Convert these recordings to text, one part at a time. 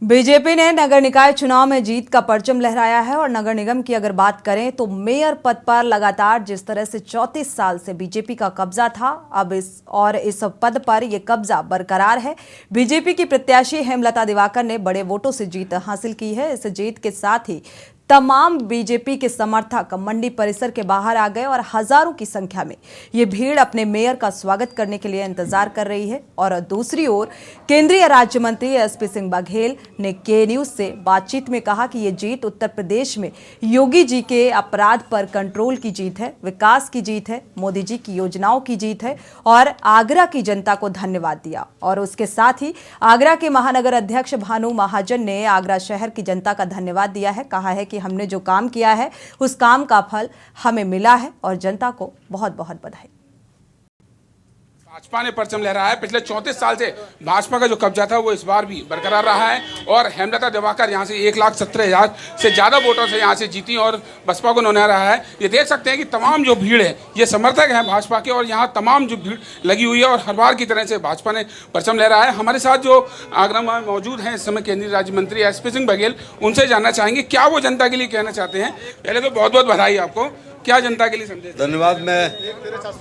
BJP ने नगर निकाय चुनाव में जीत का परचम लहराया है और नगर निगम की अगर बात करें तो मेयर पद पर लगातार जिस तरह से 34 साल से बीजेपी का कब्जा था, अब इस पद पर यह कब्जा बरकरार है। बीजेपी की प्रत्याशी हेमलता दिवाकर ने बड़े वोटों से जीत हासिल की है। इस जीत के साथ ही तमाम बीजेपी के समर्थक मंडी परिसर के बाहर आ गए और हजारों की संख्या में ये भीड़ अपने मेयर का स्वागत करने के लिए इंतजार कर रही है। और दूसरी ओर केंद्रीय राज्य मंत्री एसपी सिंह बघेल ने के न्यूज से बातचीत में कहा कि ये जीत उत्तर प्रदेश में योगी जी के अपराध पर कंट्रोल की जीत है, विकास की जीत है, मोदी जी की योजनाओं की जीत है और आगरा की जनता को धन्यवाद दिया। और उसके साथ ही आगरा के महानगर अध्यक्ष भानु महाजन ने आगरा शहर की जनता का धन्यवाद दिया है। कहा है कि हमने जो काम किया है उस काम का फल हमें मिला है और जनता को बहुत बहुत बधाई। भाजपा ने परचम लहराया है। पिछले 34 साल से भाजपा का जो कब्जा था वो इस बार भी बरकरार रहा है और हेमलता दिवाकर यहां से 1,17,000 से ज़्यादा वोटों से यहां से जीती और बसपा को न्योना रहा है। ये देख सकते हैं कि तमाम जो भीड़ है ये समर्थक हैं भाजपा के और यहाँ तमाम जो भीड़ लगी हुई है और हर बार की तरह से भाजपा ने परचम लहराया है। हमारे साथ जो आगरा में मौजूद हैं इस समय केंद्रीय राज्य मंत्री एसपी सिंह बघेल, उनसे जानना चाहेंगे क्या वो जनता के लिए कहना चाहते हैं। पहले तो बहुत बहुत बधाई आपको, क्या जनता के लिए संदेश? धन्यवाद।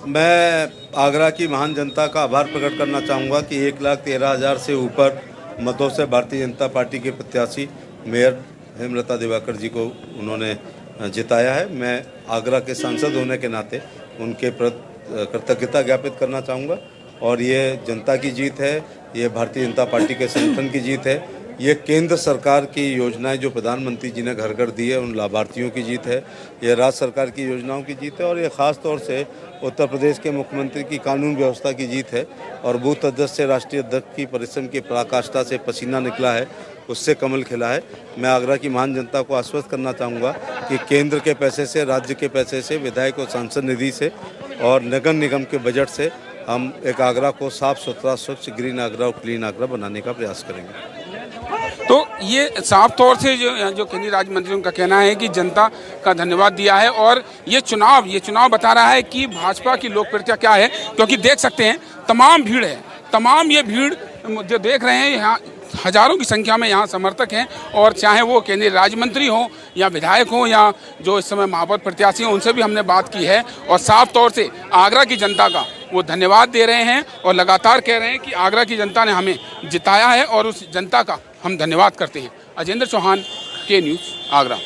मैं आगरा की महान जनता का आभार प्रकट करना चाहूँगा कि 1,13,000 से ऊपर मतों से भारतीय जनता पार्टी के प्रत्याशी मेयर हेमलता दिवाकर जी को उन्होंने जिताया है। मैं आगरा के सांसद होने के नाते उनके प्रति कृतज्ञता ज्ञापित करना चाहूँगा और ये जनता की जीत है, ये भारतीय जनता पार्टी के संगठन की जीत है, ये केंद्र सरकार की योजनाएं जो प्रधानमंत्री जी ने घर घर दी है उन लाभार्थियों की जीत है, ये राज्य सरकार की योजनाओं की जीत है और ये ख़ास तौर से उत्तर प्रदेश के मुख्यमंत्री की कानून व्यवस्था की जीत है। और बूथ अध्यक्ष से राष्ट्रीय अध्यक्ष की परिश्रम की पराकाष्ठा से पसीना निकला है, उससे कमल खिला है। मैं आगरा की महान जनता को आश्वस्त करना चाहूँगा कि केंद्र के पैसे से, राज्य के पैसे से, विधायक और सांसद निधि से और नगर निगम के बजट से हम एक आगरा को साफ सुथरा, स्वच्छ, ग्रीन आगरा और क्लीन आगरा बनाने का प्रयास करेंगे। तो ये साफ तौर से जो केंद्रीय राज्य मंत्री उनका कहना है कि जनता का धन्यवाद दिया है और ये चुनाव बता रहा है कि भाजपा की लोकप्रियता क्या है, क्योंकि देख सकते हैं तमाम भीड़ है, तमाम ये भीड़ जो देख रहे हैं यहाँ हजारों की संख्या में यहाँ समर्थक हैं और चाहे वो केंद्रीय राज्य मंत्री हों या विधायक हों या जो इस समय महापौर प्रत्याशी हों, उनसे भी हमने बात की है और साफ तौर से आगरा की जनता का वो धन्यवाद दे रहे हैं और लगातार कह रहे हैं कि आगरा की जनता ने हमें जिताया है और उस जनता का हम धन्यवाद करते हैं। अजेंद्र चौहान, के न्यूज़, आगरा।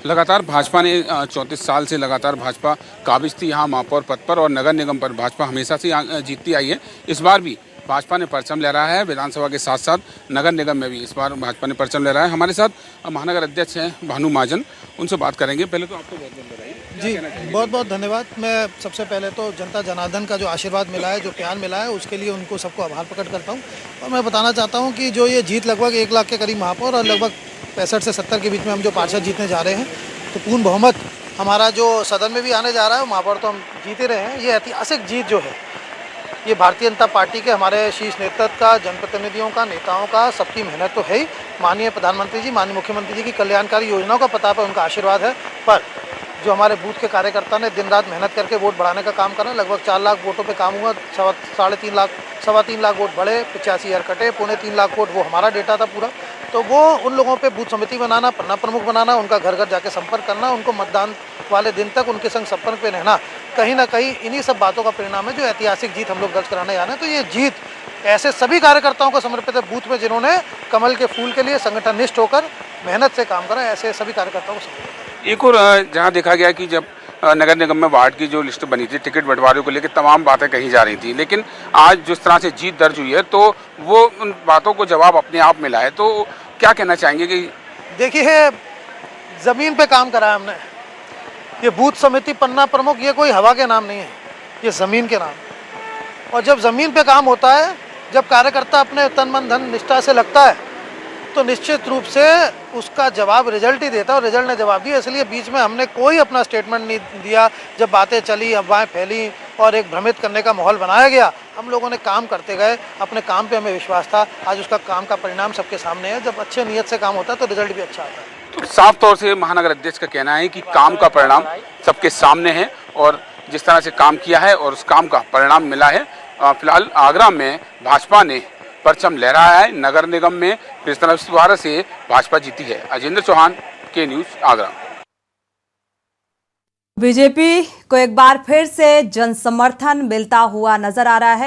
लगातार भाजपा ने 34 साल से लगातार भाजपा काबिज थी यहाँ महापौर पद पर और नगर निगम पर भाजपा हमेशा से जीतती आई है। इस बार भी भाजपा ने परचम लहराया है, विधानसभा के साथ साथ नगर निगम में भी इस बार भाजपा ने परचम लहराया है। हमारे साथ महानगर अध्यक्ष हैं भानु महाजन, उनसे बात करेंगे। पहले तो आपको बहुत बहुत बधाई। जी, बहुत बहुत धन्यवाद। मैं सबसे पहले तो जनता जनार्दन का जो आशीर्वाद मिला है, जो प्यार मिला है, उसके लिए उनको सबको आभार प्रकट करता हूँ। और मैं बताना चाहता हूँ कि जो ये जीत लगभग 1 लाख के करीब महापौर और लगभग 65 से 70 के बीच में हम जो पार्षद जीतने जा रहे हैं, तो पूर्ण बहुमत हमारा जो सदन में भी आने जा रहा है, महापौर तो हम जीते रहे हैं। ये ऐतिहासिक जीत जो है ये भारतीय जनता पार्टी के हमारे शीर्ष नेतृत्व का, जनप्रतिनिधियों का, नेताओं का, सबकी मेहनत तो है ही। माननीय प्रधानमंत्री जी, माननीय मुख्यमंत्री जी की कल्याणकारी योजनाओं का प्रताप है, उनका आशीर्वाद है। पर जो हमारे बूथ के कार्यकर्ता ने दिन रात मेहनत करके वोट बढ़ाने का काम करा, लगभग 4 लाख वोटों पे काम हुआ, 3.5 लाख वोट बढ़े, 85,000 कटे, 3.25 लाख वोट, वो हमारा डेटा था पूरा। तो वो उन लोगों पे बूथ समिति बनाना, पन्ना प्रमुख बनाना, उनका घर घर जाके संपर्क करना, उनको मतदान वाले दिन तक उनके संग संपर्क पे रहना, कहीं ना कहीं इन्हीं सब बातों का परिणाम है जो ऐतिहासिक जीत हम लोग दर्ज कराने जा रहे हैं। तो ये जीत ऐसे सभी कार्यकर्ताओं को समर्पित है बूथ में जिन्होंने कमल के फूल के लिए संगठननिष्ठ होकर मेहनत से काम करा, ऐसे सभी कार्यकर्ताओं को समर्पित। एक और जहाँ देखा गया कि जब नगर निगम में वार्ड की जो लिस्ट बनी थी, टिकट बंटवारे को लेकर तमाम बातें कही जा रही थी, लेकिन आज जिस तरह से जीत दर्ज हुई है तो वो उन बातों को जवाब अपने आप मिला है। तो क्या कहना चाहेंगे? कि देखिए, ज़मीन पे काम करा है हमने। ये बूथ समिति, पन्ना प्रमुख, ये कोई हवा के नाम नहीं है, ये ज़मीन के नाम। और जब ज़मीन पे काम होता है, जब कार्यकर्ता अपने तन मन धन निष्ठा से लगता है, तो निश्चित रूप से उसका जवाब रिजल्ट ही देता है और रिजल्ट ने जवाब दिया। इसलिए बीच में हमने कोई अपना स्टेटमेंट नहीं दिया। जब बातें चली, अफवाहें फैली और एक भ्रमित करने का माहौल बनाया गया, हम लोगों ने काम करते गए, अपने काम पे हमें विश्वास था। आज उसका काम का परिणाम सबके सामने है। जब अच्छे नियत से काम होता है तो रिजल्ट भी अच्छा आता है। तो साफ तौर से महानगर अध्यक्ष का कहना है कि काम का परिणाम सबके सामने है और जिस तरह से काम किया है और उस काम का परिणाम मिला है। फिलहाल आगरा में भाजपा ने परचम लहरा है। नगर निगम में किस तरह से भाजपा जीती है। अजेंद्र चौहान, के न्यूज, आगरा। बीजेपी को एक बार फिर से जन समर्थन मिलता हुआ नजर आ रहा है।